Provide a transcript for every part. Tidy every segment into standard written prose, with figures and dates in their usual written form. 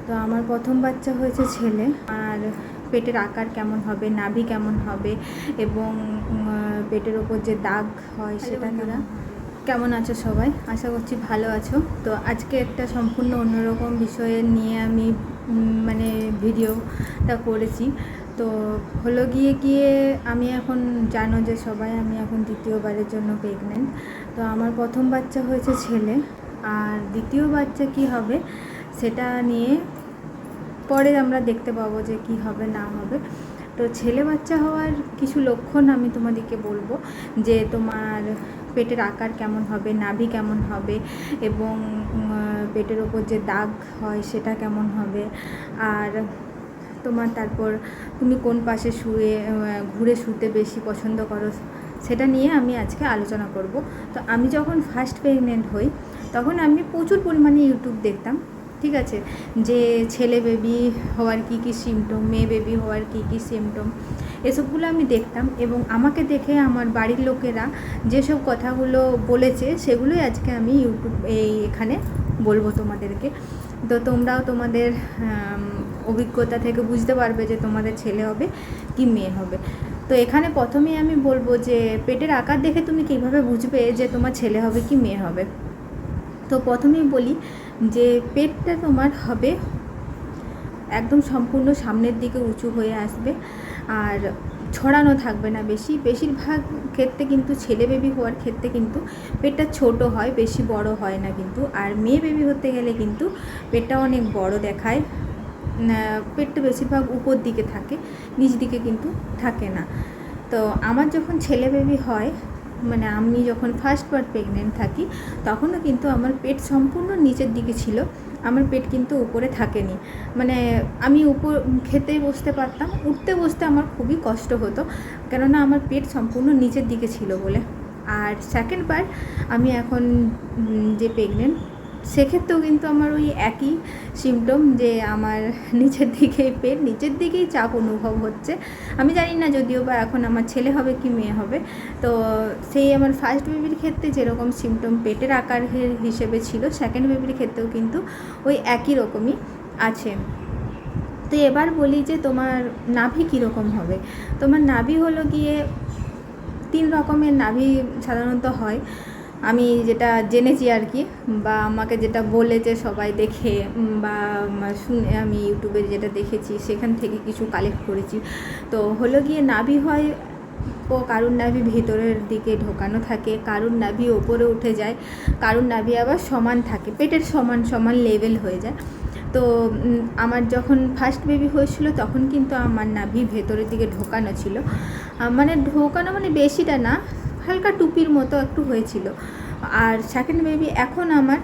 তো আমার প্রথম বাচ্চা হয়েছে ছেলে। আর পেটের আকার কেমন হবে, নাভি কেমন হবে এবং পেটের ওপর যে দাগ হয় সেটা কেমন আছো সবাই? আশা করছি ভালো আছো। তো আজকে একটা সম্পূর্ণ অন্যরকম বিষয়ে নিয়ে আমি মানে ভিডিওটা করেছি। তো হলো গিয়ে আমি এখন জানো যে সবাই আমি এখন দ্বিতীয়বারের জন্য প্রেগনেন্ট। তো আমার প্রথম বাচ্চা হয়েছে ছেলে, আর দ্বিতীয় বাচ্চা কি হবে সেটা নিয়ে পরে আমরা দেখতে পাবো যে কি হবে না হবে। তো ছেলে বাচ্চা হওয়ার কিছু লক্ষণ আমি তোমাদেরকে বলবো, যে তোমার পেটের আকার কেমন হবে, নাভি কেমন হবে এবং পেটের ওপর যে দাগ হয় সেটা কেমন হবে, আর তোমার তারপর তুমি কোন পাশে ঘুরে শুতে বেশি পছন্দ করো সেটা নিয়ে আমি আজকে আলোচনা করব। তো আমি যখন ফার্স্ট প্রেগনেন্ট হই তখন আমি প্রচুর পরিমাণে ইউটিউব দেখতাম, ঠিক আছে, যে ছেলে বেবি হওয়ার কী কী সিমটম, মেয়ে বেবি হওয়ার কী কী সিমটম, এসবগুলো আমি দেখতাম। এবং আমাকে দেখে আমার বাড়ির লোকেরা যেসব কথাগুলো বলেছে সেগুলোই আজকে আমি এখানে বলবো তোমাদেরকে। তো তোমরাও তোমাদের অভিজ্ঞতা থেকে বুঝতে পারবে যে তোমাদের ছেলে হবে কি মেয়ে হবে। তো এখানে প্রথমেই আমি বলবো যে পেটের আকার দেখে তুমি কীভাবে বুঝবে যে তোমার ছেলে হবে কি মেয়ে হবে। তো প্রথমেই বলি যে পেটটা তোমার হবে একদম সম্পূর্ণ সামনের দিকে উঁচু হয়ে আসবে, আর ছড়ানো থাকবে না বেশিরভাগ ক্ষেত্রে কিন্তু ছেলে বেবি হওয়ার ক্ষেত্রে কিন্তু পেটটা ছোট হয়, বেশি বড় হয় না কিন্তু। আর মেয়ে বেবি হতে গেলে কিন্তু পেটটা অনেক বড় দেখায়, পেটটা বেশিরভাগ উপর দিকে থাকে, নিচ দিকে কিন্তু থাকে না। তো আমার যখন ছেলে বেবি হয়, মানে আমি যখন ফার্স্টবার প্রেগনেন্ট থাকি তখনও কিন্তু আমার পেট সম্পূর্ণ নিচের দিকে ছিল, আমার পেট কিন্তু উপরে থাকেনি। মানে আমি খেতে বসতে পারতাম, উঠতে বসতে আমার খুবই কষ্ট হতো, কেননা আমার পেট সম্পূর্ণ নিচের দিকে ছিল বলে। আর সেকেন্ডবার আমি এখন যে প্রেগনেন্ট সেক্ষেত্রেও কিন্তু আমার ওই একই সিমটম, যে আমার নিচের দিকেই চাপ অনুভব হচ্ছে। আমি জানি না যদিও বা এখন আমার ছেলে হবে কি মেয়ে হবে। তো সেই আমার ফার্স্ট বেবির ক্ষেত্রে যেরকম সিমটম পেটের আকারের হিসেবে ছিল, সেকেন্ড বেবির ক্ষেত্রেও কিন্তু ওই একই রকমই আছে। তো এবার বলি যে তোমার নাভি কীরকম হবে। তোমার নাভি হলো গিয়ে 3 রকমের নাভি সাধারণত হয়, আমি যেটা জেনেছি আর কি, বা আমাকে যেটা বলেছে সবাই দেখে বা শুনে, আমি ইউটিউবে যেটা দেখেছি সেখান থেকে কিছু কালেক্ট করেছি। তো হলো গিয়ে নাভি হয়, কারুর নাভি ভেতরের দিকে ঢোকানো থাকে, কারুর নাভি ওপরে উঠে যায়, কারুর নাভি আবার সমান থাকে, পেটের সমান সমান লেভেল হয়ে যায়। তো আমার যখন ফার্স্ট বেবি হয়েছিল তখন কিন্তু আমার নাভি ভেতরের দিকে ঢোকানো ছিল, মানে বেশিটা না, হালকা টুপির মতো একটু হয়েছিল। আর সেকেন্ড বেবি এখন আমার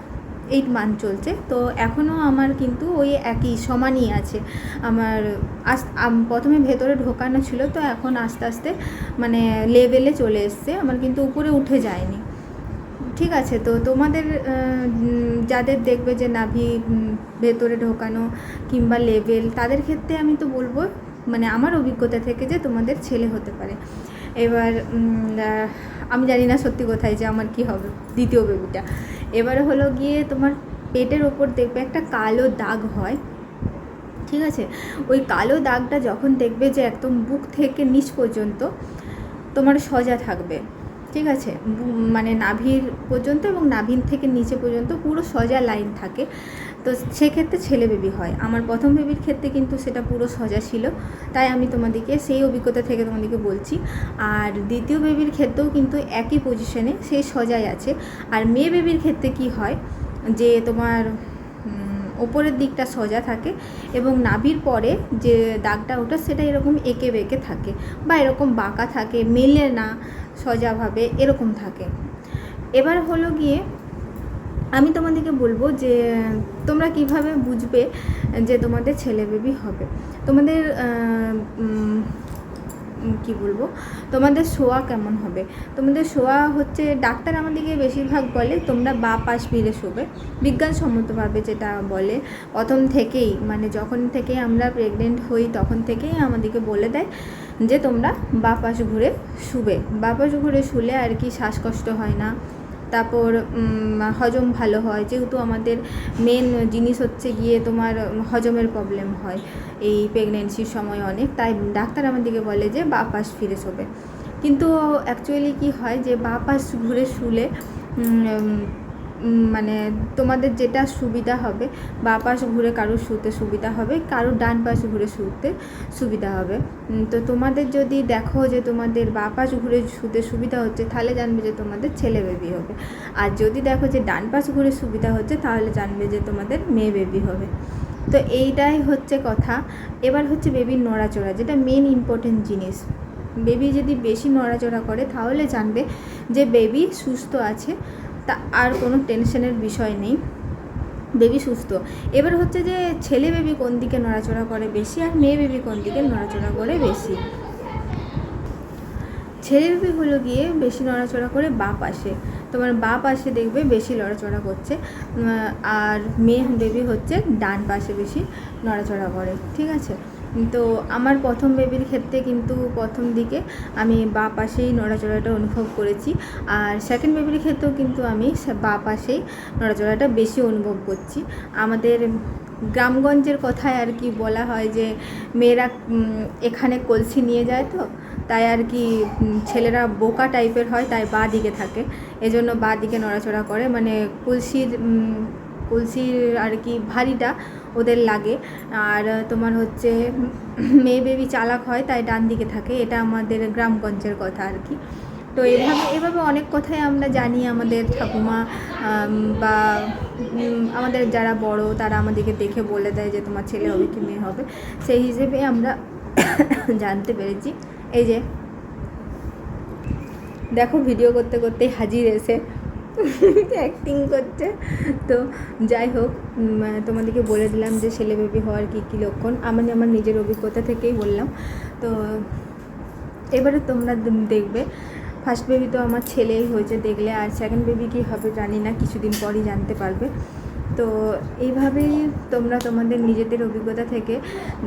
8 মান্থ চলছে, তো এখনও আমার কিন্তু ওই একই সমানই আছে। আমার প্রথমে ভেতরে ঢোকানো ছিল, তো এখন আস্তে আস্তে মানে লেভেলে চলে এসছে, আমার কিন্তু উপরে উঠে যায়নি, ঠিক আছে। তো তোমাদের যাদের দেখবে যে নাভি ভেতরে ঢোকানো কিংবা লেভেল, তাদের ক্ষেত্রে আমি তো বলবো, মানে আমার অভিজ্ঞতা থেকে, যে তোমাদের ছেলে হতে পারে। এবার আমি জানি না সত্যি কথাই যে আমার কি হবে দ্বিতীয় বেবিটা। এবারে হলো গিয়ে তোমার পেটের ওপর দেখবে একটা কালো দাগ হয়, ঠিক আছে। ওই কালো দাগটা যখন দেখবে যে একদম বুক থেকে নিচ পর্যন্ত তোমার সোজা থাকবে, ঠিক আছে, মানে নাভির পর্যন্ত এবং নাভির থেকে নিচে পর্যন্ত পুরো সোজা লাইন থাকে, তো সেক্ষেত্রে ছেলে বেবি হয়। আমার প্রথম বেবির ক্ষেত্রে কিন্তু সেটা পুরো সোজা ছিল, তাই আমি তোমাদেরকে সেই অভিজ্ঞতা থেকে তোমাদেরকে বলছি। আর দ্বিতীয় বেবির ক্ষেত্রেও কিন্তু একই পজিশনে সেই সোজাই আছে। আর মেয়ে বেবির ক্ষেত্রে কি হয়, যে তোমার ওপরের দিকটা সোজা থাকে এবং নাভির পরে যে দাগটা ওটা সেটা এরকম এঁকে বেঁকে থাকে, বা এরকম বাঁকা থাকে, মেলে না সোজাভাবে, এরকম থাকে। এবার হলো গিয়ে আমি তোমাদেরকে বলবো যে তোমরা কিভাবে বুঝবে যে তোমাদের ছেলে বেবি হবে। তোমাদের কি বলবো, তোমাদের শোয়া কেমন হবে। তোমাদের শোয়া হচ্ছে, ডাক্তার আমাদেরকে বেশিরভাগ বলে তোমরা বাঁ পাশ ফিরে শোবে, বিজ্ঞানসম্মতভাবে যেটা বলে প্রথম থেকেই, মানে যখন থেকে আমরা প্রেগনেন্ট হই তখন থেকেই আমাদেরকে বলে দেয় যে তোমরা বাঁ পাশ ঘুরে শুবে। বাঁ পাশ ঘুরে শুলে আর কি শ্বাসকষ্ট হয় না, তারপর হজম ভালো হয়, যেহেতু আমাদের মেন জিনিস হচ্ছে গিয়ে তোমার হজমের প্রবলেম হয় এই প্রেগনেন্সির সময় অনেক, তাই ডাক্তার আমাদেরকে বলে যে বাঁ পাশ ফিরে শোবে। কিন্তু অ্যাকচুয়ালি কি হয় যে বাঁ পাশ ঘুরে শুলে মানে তোমাদের যেটা সুবিধা হবে, বাঁ পাশ ঘুরে কারোর শুতে সুবিধা হবে, কারোর ডান পাশ ঘুরে শুতে সুবিধা হবে। তো তোমাদের যদি দেখো যে তোমাদের বাঁ পাশ ঘুরে শুতে সুবিধা হচ্ছে, তাহলে জানবে যে তোমাদের ছেলে বেবি হবে। আর যদি দেখো যে ডান পাশ ঘুরে সুবিধা হচ্ছে, তাহলে জানবে যে তোমাদের মেয়ে বেবি হবে। তো এইটাই হচ্ছে কথা। এবার হচ্ছে বেবির নড়াচড়া, যেটা মেন ইম্পর্টেন্ট জিনিস। বেবি যদি বেশি নড়াচড়া করে তাহলে জানবে যে বেবি সুস্থ আছে, তা আর কোনো টেনশনের বিষয় নেই, বেবি সুস্থ। এবার হচ্ছে যে ছেলে বেবি কোন দিকে নড়াচড়া করে বেশি আর মেয়ে বেবি কোন দিকে নড়াচড়া করে বেশি। ছেলে বেবি হলো গিয়ে বেশি নড়াচড়া করে বাঁ পাশে, তোমার বাঁ পাশে দেখবে বেশি নড়াচড়া করছে, আর মেয়ে বেবি হচ্ছে ডান পাশে বেশি নড়াচড়া করে, ঠিক আছে। তো আমার প্রথম বেবির ক্ষেত্রে কিন্তু প্রথম দিকে আমি বাঁ পাশেই নড়াচড়াটা অনুভব করেছি, আর সেকেন্ড বেবির ক্ষেত্রেও কিন্তু আমি বাঁ পাশেই নড়াচড়াটা বেশি অনুভব করছি। আমাদের গ্রামগঞ্জের কথায় আর কি বলা হয় যে মেয়েরা এখানে কলসি নিয়ে যায়, তো তাই আর কি ছেলেরা বোকা টাইপের হয়, তাই বাঁ দিকে থাকে, এজন্য বাঁ দিকে নড়াচড়া করে, মানে কলসির আর কি ভারীটা ওদের লাগে। আর তোমার হচ্ছে মেয়ে বেবি চালাক হয়, তাই ডান দিকে থাকে, এটা আমাদের গ্রামগঞ্জের কথা আর কি। তো এভাবে অনেক কথাই আমরা জানি, আমাদের ঠাকুমা বা আমাদের যারা বড় তারা আমাদেরকে দেখে বলে দেয় যে তোমার ছেলে হবে কি মেয়ে হবে, সেই হিসেবে আমরা জানতে পেরেছি। এই যে দেখো ভিডিও করতে করতে হাজির এসে অ্যাক্টিং করছে। তো যাই হোক, তোমাদেরকে বলে দিলাম যে ছেলে বেবি হওয়ার কী কী লক্ষণ, আমি আমার নিজের অভিজ্ঞতা থেকেই বললাম। তো এবারে তোমরা দেখবে, ফার্স্ট বেবি তো আমার ছেলেই হয়েছে দেখলে, আর সেকেন্ড বেবি কী হবে জানি না, কিছুদিন পরই জানতে পারবে। তো এইভাবেই তোমরা তোমাদের নিজেদের অভিজ্ঞতা থেকে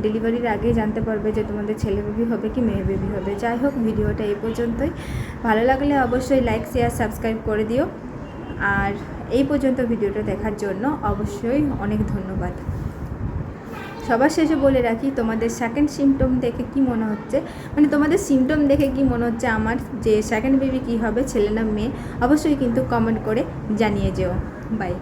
ডেলিভারির আগেই জানতে পারবে যে তোমাদের ছেলে বেবি হবে কি মেয়ে বেবি হবে। যাই হোক, ভিডিওটা এই পর্যন্তই। ভালো লাগলে অবশ্যই লাইক শেয়ার সাবস্ক্রাইব করে দিও, আর এই পর্যন্ত ভিডিওটা দেখার জন্য অবশ্যই অনেক ধন্যবাদ। সবার শেষে বলে রাখি, তোমাদের সেকেন্ড সিমটম দেখে কি মনে হচ্ছে, মানে তোমাদের সিমটম দেখে কি মনে হচ্ছে আমার, যে সেকেন্ড বেবি কী হবে, ছেলে না মেয়ে, অবশ্যই কিন্তু কমেন্ট করে জানিয়ে যেও। বাই।